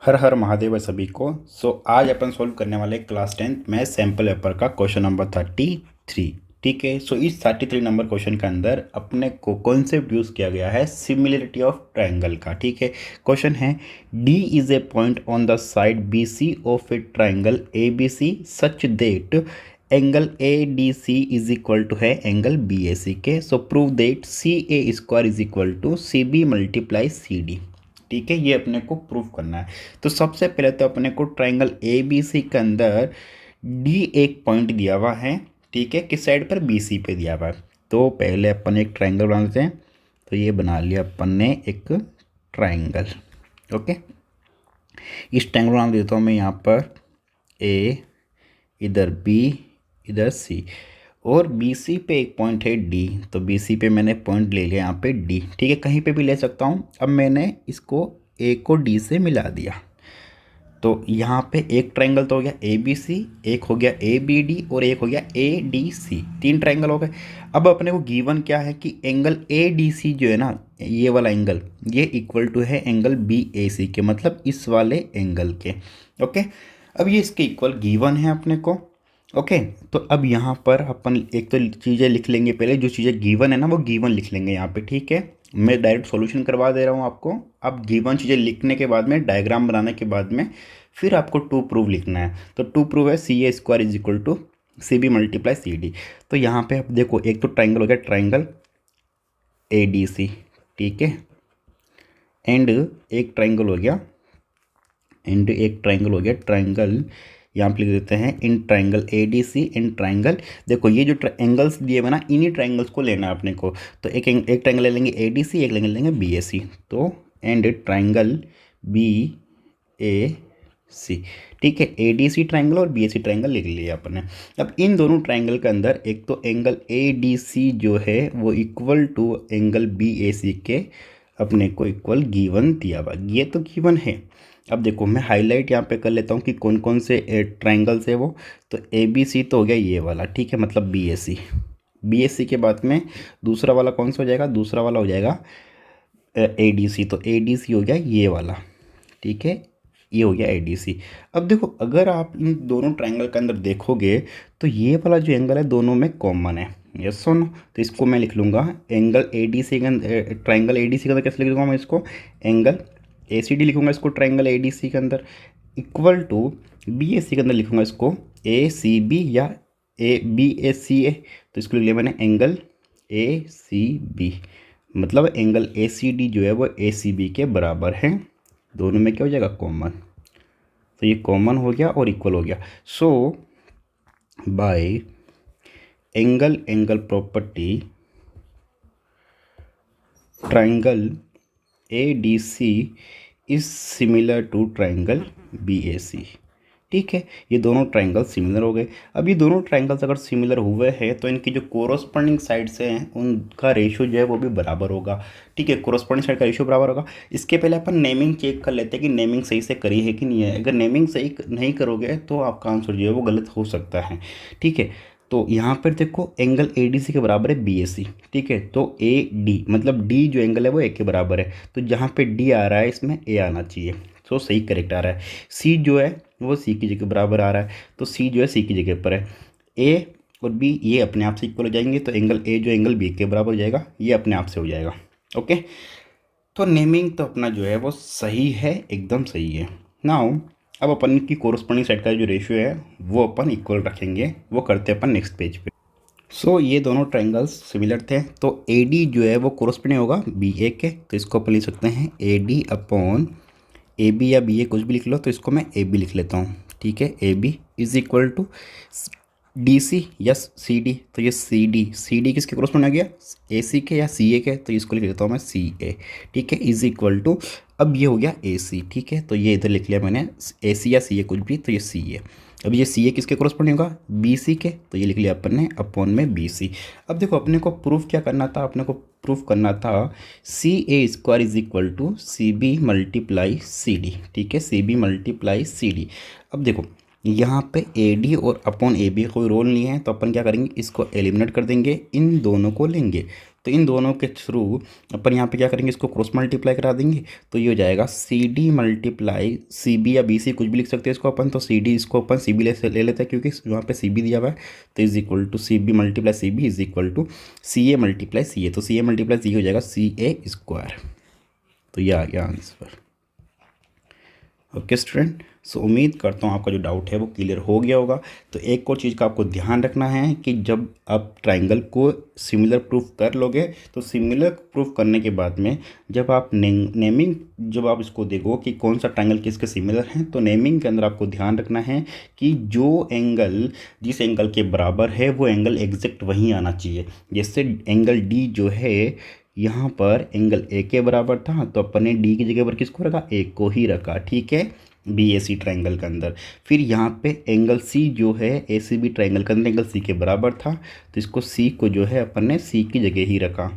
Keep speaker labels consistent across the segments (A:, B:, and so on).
A: हर हर महादेव है सभी को। आज अपन सोल्व करने वाले क्लास 10th में सैम्पल पेपर का क्वेश्चन नंबर 33। ठीक है। इस 33 नंबर क्वेश्चन के अंदर अपने को कॉन्सेप्ट यूज़ किया गया है सिमिलरिटी ऑफ ट्रायंगल का। ठीक है। क्वेश्चन है D is a point on the side B C of a triangle A B C such that angle A D C is equal to है एंगल बी ए सी के। So prove that C A square is equal to C B multiply C D. ठीक है, ये अपने को proof करना है। तो सबसे पहले तो अपने को ट्रायंगल ए बी सी के अंदर डी एक पॉइंट दिया हुआ है। ठीक है, किस साइड पर, बी सी पे दिया हुआ है। तो पहले अपन एक ट्रायंगल बना लेते हैं। तो ये बना लिया अपन ने एक ट्रायंगल। ओके, इस ट्रायंगल बना देता हूँ मैं यहाँ पर ए, इधर बी, इधर सी, और बी सी पे एक पॉइंट है डी। तो बी सी पे मैंने पॉइंट ले लिया यहाँ पे डी। ठीक है, कहीं पे भी ले सकता हूँ। अब मैंने इसको ए को डी से मिला दिया। तो यहाँ पे एक ट्रायंगल तो हो गया ए बी सी, एक हो गया ए बी डी, और एक हो गया ए डी सी। 3 ट्रायंगल हो गए। अब अपने को गिवन क्या है कि एंगल ए डी सी जो है ना, ये वाला एंगल, ये इक्वल टू है एंगल बी ए सी के, मतलब इस वाले एंगल के। ओके, अब ये इसके इक्वल गिवन है अपने को। ओके, तो अब यहाँ पर अपन एक तो चीज़ें लिख लेंगे। पहले जो चीज़ें गिवन है ना, वो गिवन लिख लेंगे यहाँ पे। ठीक है, मैं डायरेक्ट सॉल्यूशन करवा दे रहा हूँ आपको। अब गिवन चीज़ें लिखने के बाद में, डायग्राम बनाने के बाद में, फिर आपको टू प्रूव लिखना है। तो टू प्रूव है C A square is equal to C B multiply C D. तो यहाँ पे आप देखो, एक तो ट्राइंगल हो गया ट्राइंगल ए डी सी। ठीक है, एंड एक ट्राइंगल हो गया, ट्राइंगल यहाँ पे लिख देते हैं in triangle A D C, in triangle. देखो ये जो एंगल्स दिए हुए ना, इन्हीं ट्राइंगल्स को लेना है अपने को। तो एक ट्राइंगल ले लेंगे ए डी सी, एक ले लेंगे बी ए सी। तो and triangle B A C. ठीक है, ए डी सी ट्राइंगल और बी ए सी ट्राइंगल लिख लिया अपने। अब इन दोनों ट्राइंगल के अंदर एक तो एंगल ए डी सी जो है वो equal to angle B A C के अपने को इक्वल गिवन दिया हुआ, ये तो गिवन है। अब देखो मैं हाईलाइट यहाँ पे कर लेता हूँ कि कौन कौन से ट्राइंगल्स है वो। तो ए बी सी तो हो गया ये वाला। ठीक है, मतलब B A C. B A C के बाद में दूसरा वाला कौन सा हो जाएगा, दूसरा वाला हो जाएगा ए डी सी। तो ए डी सी हो गया ये वाला। ठीक है, ये हो गया ए डी सी। अब देखो, अगर आप इन दोनों ट्राइंगल के अंदर देखोगे तो ये वाला जो एंगल है दोनों में कॉमन है। यस सुनो, तो इसको मैं लिख लूँगा एंगल ए डी सी के अंदर, ट्राइंगल ए डी सी के अंदर कैसे लिख दूँगा मैं इसको, एंगल ए सी डी लिखूँगा इसको ट्राइंगल ए डी सी के अंदर, equal to be A C के अंदर लिखूँगा इसको ए सी बी या A B A C A. तो इसको लिख लिया मैंने एंगल ए सी बी, मतलब एंगल ए सी डी जो है वो ए सी बी के बराबर है। दोनों में क्या हो जाएगा, कॉमन। तो ये कॉमन हो गया और इक्वल हो गया। So by angle property triangle A D C is similar to triangle B A C. ठीक है, ये दोनों ट्राइंगल सिमिलर हो गए। अब ये दोनों ट्राइंगल्स अगर सिमिलर हुए हैं तो इनकी जो कोरोस्पोंडिंग साइड्स हैं उनका रेशियो जो है वो भी बराबर होगा। ठीक है, कोरोस्पोंडिंग साइड का रेशियो बराबर होगा। इसके पहले अपन नेमिंग चेक कर लेते हैं कि नेमिंग सही से करी है कि नहीं है। अगर नेमिंग सही नहीं करोगे तो आपका आंसर जो है वो गलत हो सकता है। ठीक है, तो यहाँ पर देखो एंगल ए डी सी के बराबर है बी ए सी। ठीक है, तो ए डी मतलब डी जो एंगल है वो ए के बराबर है। तो जहाँ पे डी आ रहा है इसमें ए आना चाहिए। तो सही करेक्ट आ रहा है। सी जो है वो सी की जगह बराबर आ रहा है, तो सी जो है सी की जगह पर है। ए और बी ये अपने आप से इक्वल हो जाएंगे, तो एंगल ए जो एंगल बी के बराबर हो जाएगा, ये अपने आप से हो जाएगा। ओके, तो नेमिंग तो अपना जो है वो सही है, एकदम सही है। नाउ अब अपन की कोरस्पोंडिंग साइड का जो रेशियो है वो अपन इक्वल रखेंगे, वो करते हैं अपन नेक्स्ट पेज पे। सो ये दोनों ट्राइंगल्स सिमिलर थे, तो ए डी जो है वो कोरस्पोंडिंग होगा बी ए के। तो इसको अपन लिख सकते हैं A D upon A B या बी ए कुछ भी लिख लो। तो इसको मैं ए बी लिख लेता हूँ। ठीक है, A B is equal to D C या सी डी। तो ये सी डी किसके कोरस्पोंड आ गया, ए सी के या सी ए के। तो इसको लिख लेता हूँ मैं सी ए। ठीक है, इज इक्वल टू, अब ये हो गया ए सी। ठीक है, तो ये इधर लिख लिया मैंने ए सी या सी ए कुछ भी। तो ये सी ए, अब ये सी ए किसके कोरस्पोंडिंग होगा, बी सी के। तो ये लिख लिया अपन ने अपॉन में बी सी। अब देखो अपने को प्रूफ क्या करना था, अपने को प्रूफ करना था C A square is equal to C B multiply C D. ठीक है, C B multiply C D. अब देखो यहाँ पे ए डी और अपॉन ए बी कोई रोल नहीं है, तो अपन क्या करेंगे, इसको एलिमिनेट कर देंगे, इन दोनों को लेंगे। तो इन दोनों के थ्रू अपन यहाँ पे क्या करेंगे, इसको क्रॉस मल्टीप्लाई करा देंगे। तो ये हो जाएगा C D multiply C B या बी सी कुछ भी लिख सकते हैं इसको अपन। तो सी डी इसको अपन सी बी ले लेते हैं क्योंकि वहाँ पे सी बी दिया हुआ है। तो is equal to C B multiply C B is equal to C A multiply C A. तो सी ए मल्टीप्लाई सी हो जाएगा सी ए स्क्वायर। तो ये आ गया आंसर। ओके स्टूडेंट, सो उम्मीद करता हूँ आपका जो डाउट है वो क्लियर हो गया होगा। तो एक और चीज़ का आपको ध्यान रखना है कि जब आप ट्राइंगल को सिमिलर प्रूफ कर लोगे तो सिमिलर प्रूफ करने के बाद में जब आप नेमिंग जब आप इसको देखो कि कौन सा ट्राइंगल किसके सिमिलर हैं, तो नेमिंग के अंदर आपको ध्यान रखना है कि जो एंगल जिस एंगल के बराबर है वो एंगल एग्जैक्ट वहीं आना चाहिए। जैसे एंगल डी जो है यहाँ पर एंगल ए के बराबर था, तो अपन ने डी की जगह पर किसको रखा, ए को ही रखा, ठीक है, बी ए सी ट्राइंगल के अंदर। फिर यहाँ पे एंगल सी जो है ए सी बी ट्राइंगल के अंदर एंगल सी के बराबर था, तो इसको सी को जो है अपन ने सी की जगह ही रखा,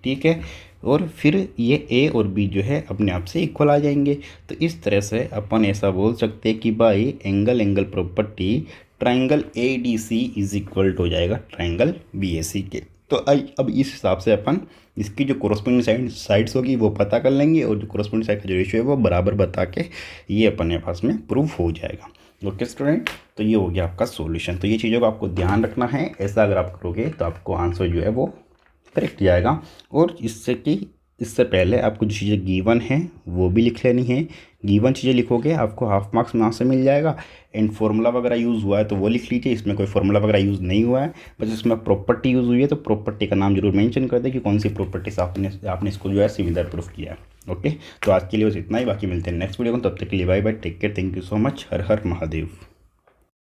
A: ठीक है। और फिर ये ए और बी जो है अपने आप से इक्वल आ जाएंगे। तो इस तरह से अपन ऐसा बोल सकते हैं कि भाई angle angle property triangle A D C is equal to हो जाएगा ट्राइंगल बी ए सी के। तो अब इस हिसाब से अपन इसकी जो कोरस्पोंडिंग साइड्स होगी वो पता कर लेंगे और जो कोरस्पोंडिंग साइड का जो रेशियो है वो बराबर बता के ये अपने पास में प्रूफ हो जाएगा। ओके स्टूडेंट, तो ये हो गया आपका सॉल्यूशन। तो ये चीज़ों का आपको ध्यान रखना है, ऐसा अगर आप करोगे तो आपको आंसर जो है वो करेक्ट जाएगा। और इससे पहले आपको जो चीज़ें गिवन हैं वो भी लिख लेनी है। गिवन चीज़ें लिखोगे आपको हाफ मार्क्स वहाँ से मिल जाएगा। एंड फार्मूला वगैरह यूज़ हुआ है तो वो लिख लीजिए, इसमें कोई फार्मूला वगैरह यूज़ नहीं हुआ है, बस इसमें प्रॉपर्टी यूज़ हुई है तो प्रॉपर्टी का नाम जरूर मेंशन कर दें कि कौन सी प्रॉपर्टी से आपने इसको जो है सिमिलर प्रूफ किया है। ओके, तो आज के लिए बस इतना ही, बाकी मिलते हैं नेक्स्ट वीडियो में, तब तक के लिए bye bye, take care, thank you so much, Har Har Mahadev.